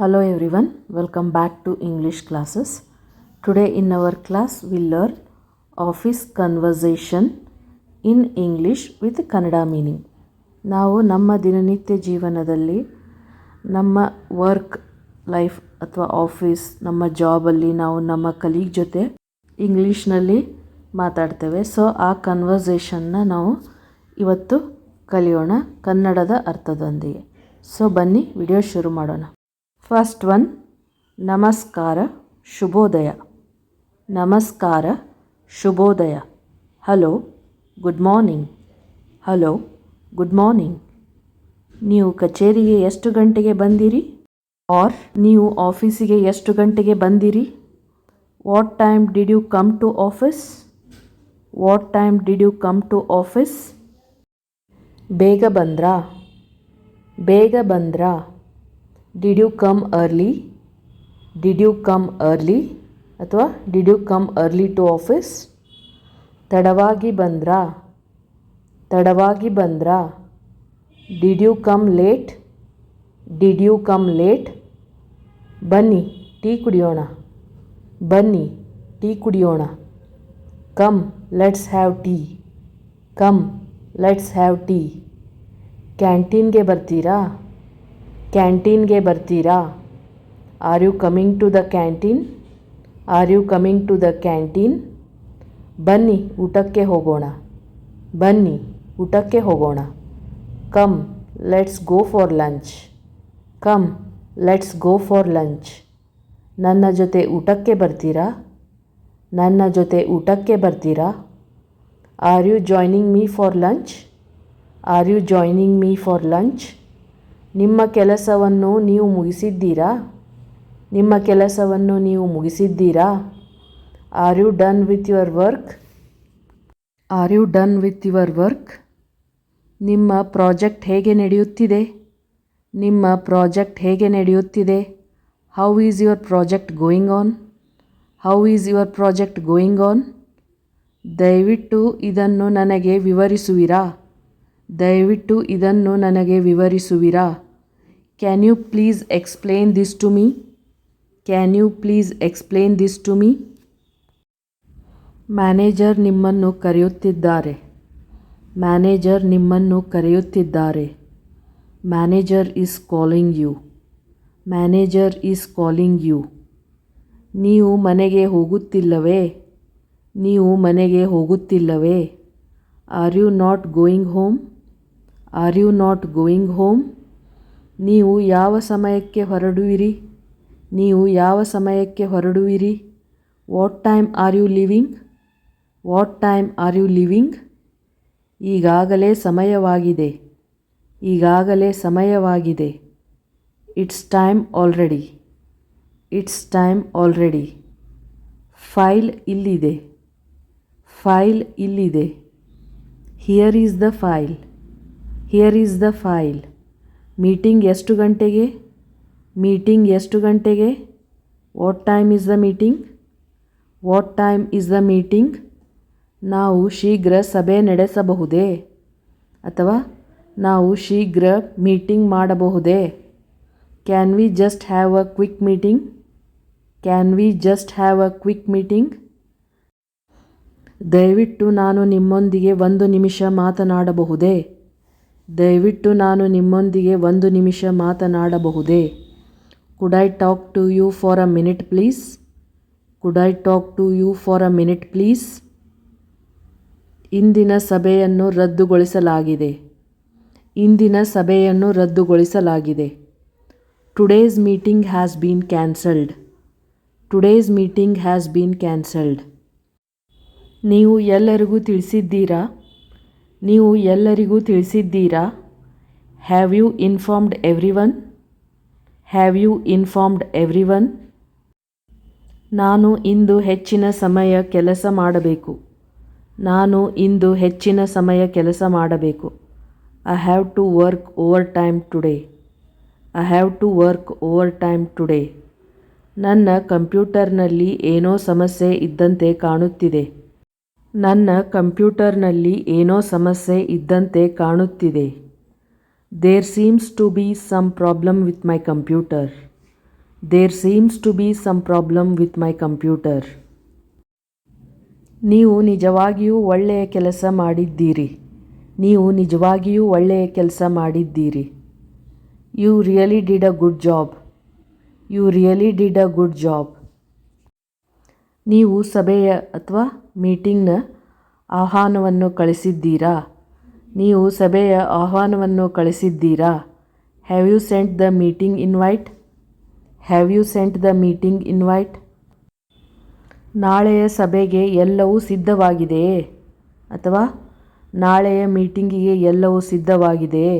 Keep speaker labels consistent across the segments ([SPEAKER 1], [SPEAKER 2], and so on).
[SPEAKER 1] Hello everyone, welcome back to English classes. Today in our class we'll learn office conversation in English with Kannada meaning. ನಾವು ನಮ್ಮ ದಿನನಿತ್ಯ ಜೀವನದಲ್ಲಿ ನಮ್ಮ work life ಅಥವಾ office ನಮ್ಮ ಜಾಬಲ್ಲಿ ನಾವು ನಮ್ಮ ಕಲೀಗ್ ಜೊತೆ ಇಂಗ್ಲೀಷ್ನಲ್ಲಿ ಮಾತಾಡ್ತೇವೆ. ಸೊ ಆ ಕನ್ವರ್ಸೇಷನ್ನ ನಾವು ಇವತ್ತು ಕಲಿಯೋಣ ಕನ್ನಡದ ಅರ್ಥದೊಂದಿಗೆ. ಸೊ ಬನ್ನಿ ವಿಡಿಯೋ ಶುರು ಮಾಡೋಣ. ಫಸ್ಟ್ ಒನ್, ನಮಸ್ಕಾರ ಶುಭೋದಯ. ನಮಸ್ಕಾರ ಶುಭೋದಯ. Hello good morning. Hello good morning. ನೀವು ಕಚೇರಿಗೆ ಎಷ್ಟು ಗಂಟೆಗೆ ಬಂದಿರಿ? ಆರ್ ನೀವು ಆಫೀಸಿಗೆ ಎಷ್ಟು ಗಂಟೆಗೆ ಬಂದಿರಿ? What time did you come to office? What time did you come to office? ಬೇಗ ಬಂದ್ರಾ? ಬೇಗ ಬಂದ್ರಾ? Did you come early? Did you come early ಅಥವಾ did you come early to office? ತಡವಾಗಿ ಬಂದ್ರಾ? ತಡವಾಗಿ ಬಂದ್ರಾ? Did you come late? Did you come late? ಬನ್ನಿ ಟೀ ಕುಡಿಯೋಣ. ಬನ್ನಿ ಟೀ ಕುಡಿಯೋಣ. Come let's have tea. Come let's have tea. ಕ್ಯಾಂಟೀನ್ಗೆ ಬರ್ತೀರಾ? ಕ್ಯಾಂಟೀನ್ಗೆ ಬರ್ತೀರಾ? Are you coming to the canteen? Are you coming to the canteen? ಬನ್ನಿ ಊಟಕ್ಕೆ ಹೋಗೋಣ. ಬನ್ನಿ ಊಟಕ್ಕೆ ಹೋಗೋಣ. Come let's go for lunch. Come let's go for lunch. ನನ್ನ ಜೊತೆ ಊಟಕ್ಕೆ ಬರ್ತೀರಾ? ನನ್ನ ಜೊತೆ ಊಟಕ್ಕೆ ಬರ್ತೀರಾ? Are you joining me for lunch? Are you joining me for lunch? ನಿಮ್ಮ ಕೆಲಸವನ್ನು ನೀವು ಮುಗಿಸಿದ್ದೀರಾ? ನಿಮ್ಮ ಕೆಲಸವನ್ನು ನೀವು ಮುಗಿಸಿದ್ದೀರಾ? Are you done with your work? Are you done with your work? ನಿಮ್ಮ ಪ್ರಾಜೆಕ್ಟ್ ಹೇಗೆ ನಡೆಯುತ್ತಿದೆ? ನಿಮ್ಮ ಪ್ರಾಜೆಕ್ಟ್ ಹೇಗೆ ನಡೆಯುತ್ತಿದೆ? How is your project going on? How is your project going on? ದಯವಿಟ್ಟು ಇದನ್ನು ನನಗೆ ವಿವರಿಸುವಿರಾ? ದಯವಿಟ್ಟು ಇದನ್ನು ನನಗೆ ವಿವರಿಸುವಿರಾ? Can you please explain this to me? Can you please explain this to me? Manager ನಿಮ್ಮನ್ನು ಕರೆಯುತ್ತಿದ್ದಾರೆ. ಮ್ಯಾನೇಜರ್ ನಿಮ್ಮನ್ನು ಕರೆಯುತ್ತಿದ್ದಾರೆ. Manager is calling you. Manager is calling you. ನೀವು ಮನೆಗೆ ಹೋಗುತ್ತಿಲ್ಲವೇ? ನೀವು ಮನೆಗೆ ಹೋಗುತ್ತಿಲ್ಲವೇ? Are you not going home? Are you not going home? ನೀವು ಯಾವ ಸಮಯಕ್ಕೆ ಹೊರಡುವಿರಿ? ನೀವು ಯಾವ ಸಮಯಕ್ಕೆ ಹೊರಡುವಿರಿ? What time are you leaving? What time are you leaving? ಈಗಾಗಲೇ ಸಮಯವಾಗಿದೆ. ಈಗಾಗಲೇ ಸಮಯವಾಗಿದೆ. It's time already. It's time already. File ಇಲ್ಲಿದೆ. ಫೈಲ್ ಇಲ್ಲಿದೆ. Here is the file. Here is the file. Meeting ಎಷ್ಟು ಗಂಟೆಗೆ? ಮೀಟಿಂಗ್ ಎಷ್ಟು ಗಂಟೆಗೆ? What time is the meeting? What time is the meeting? ನಾವು ಶೀಘ್ರ ಸಭೆ ನಡೆಸಬಹುದೇ? ಅಥವಾ ನಾವು ಶೀಘ್ರ ಮೀಟಿಂಗ್ ಮಾಡಬಹುದೇ? Can we just have a quick meeting? Can we just have a quick meeting? ದಯವಿಟ್ಟು ನಾನು ನಿಮ್ಮೊಂದಿಗೆ 1 ನಿಮಿಷ ಮಾತನಾಡಬಹುದೇ? ದಯವಿಟ್ಟು ನಾನು ನಿಮ್ಮೊಂದಿಗೆ 1 ನಿಮಿಷ ಮಾತನಾಡಬಹುದೇ? Could I talk to you for a minute please? Could I talk to you for a minute please? ಇಂದಿನ ಸಭೆಯನ್ನು ರದ್ದುಗೊಳಿಸಲಾಗಿದೆ. ಇಂದಿನ ಸಭೆಯನ್ನು ರದ್ದುಗೊಳಿಸಲಾಗಿದೆ. Today's meeting has been cancelled. Today's meeting has been cancelled. ನೀವು ಎಲ್ಲರಿಗೂ ತಿಳಿಸಿದ್ದೀರಾ? ನೀವು ಎಲ್ಲರಿಗೂ ತಿಳಿಸಿದ್ದೀರಾ? Have you informed everyone? Have you informed everyone? ನಾನು ಇಂದು ಹೆಚ್ಚಿನ ಸಮಯ ಕೆಲಸ ಮಾಡಬೇಕು. ನಾನು ಇಂದು ಹೆಚ್ಚಿನ ಸಮಯ ಕೆಲಸ ಮಾಡಬೇಕು. I have to work overtime today. I have to work overtime today. ನನ್ನ ಕಂಪ್ಯೂಟರ್ನಲ್ಲಿ ಏನೋ ಸಮಸ್ಯೆ ಇದ್ದಂತೆ ಕಾಣುತ್ತಿದೆ. ನನ್ನ ಕಂಪ್ಯೂಟರ್ನಲ್ಲಿ ಏನೋ ಸಮಸ್ಯೆ ಇದ್ದಂತೆ ಕಾಣುತ್ತಿದೆ. There seems to be some problem with my computer. There seems to be some problem with my computer. ನೀವು ನಿಜವಾಗಿಯೂ ಒಳ್ಳೆಯ ಕೆಲಸ ಮಾಡಿದ್ದೀರಿ. ನೀವು ನಿಜವಾಗಿಯೂ ಒಳ್ಳೆಯ ಕೆಲಸ ಮಾಡಿದ್ದೀರಿ. You really did a good job. You really did a good job. ನೀವು ಸಭೆಯ ಅಥವಾ ಮೀಟಿಂಗ್ನ ಆಹ್ವಾನವನ್ನು ಕಳಿಸಿದ್ದೀರಾ. ನೀವು ಸಭೆಯ ಆಹ್ವಾನವನ್ನು ಕಳಿಸಿದ್ದೀರಾ. Have you sent the meeting invite. Have you sent the meeting invite. ನಾಳೆಯ ಸಭೆಗೆ ಎಲ್ಲವೂ ಸಿದ್ಧವಾಗಿದೆಯೇ ಅಥವಾ ನಾಳೆಯ ಮೀಟಿಂಗಿಗೆ ಎಲ್ಲವೂ ಸಿದ್ಧವಾಗಿದೆಯೇ.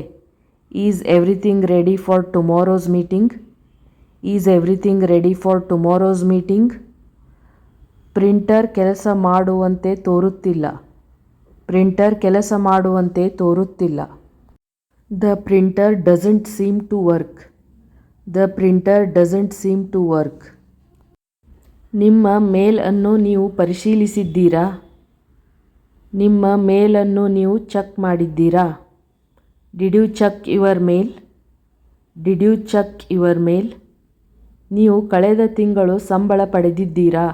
[SPEAKER 1] Is everything ready for tomorrow's meeting. Is everything ready for tomorrow's meeting. Printer ಕೆಲಸ ಮಾಡುವಂತೆ ತೋರುತ್ತಿಲ್ಲ. ಪ್ರಿಂಟರ್ ಕೆಲಸ ಮಾಡುವಂತೆ ತೋರುತ್ತಿಲ್ಲ. The printer doesn't seem to work. The printer doesn't seem to work. ನಿಮ್ಮ ಮೇಲ್ ಅನ್ನು ನೀವು ಪರಿಶೀಲಿಸಿದ್ದೀರಾ. ನಿಮ್ಮ ಮೇಲನ್ನು ನೀವು ಚೆಕ್ ಮಾಡಿದ್ದೀರಾ. Did you check your mail. Did you check your mail. ನೀವು ಕಳೆದ ತಿಂಗಳು ಸಂಬಳ ಪಡೆದಿದ್ದೀರಾ.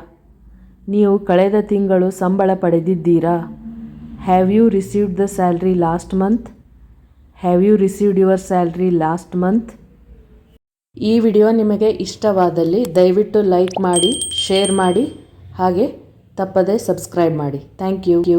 [SPEAKER 1] ನೀವು ಕಳೆದ ತಿಂಗಳು ಸಂಬಳ ಪಡೆದಿದ್ದೀರಾ. Have you received the salary last month. Have you received your salary last month. ಈ ವಿಡಿಯೋ ನಿಮಗೆ ಇಷ್ಟವಾದಲ್ಲಿ ದಯವಿಟ್ಟು ಲೈಕ್ ಮಾಡಿ, ಶೇರ್ ಮಾಡಿ, ಹಾಗೆ ತಪ್ಪದೇ ಸಬ್ಸ್ಕ್ರೈಬ್ ಮಾಡಿ. Thank you.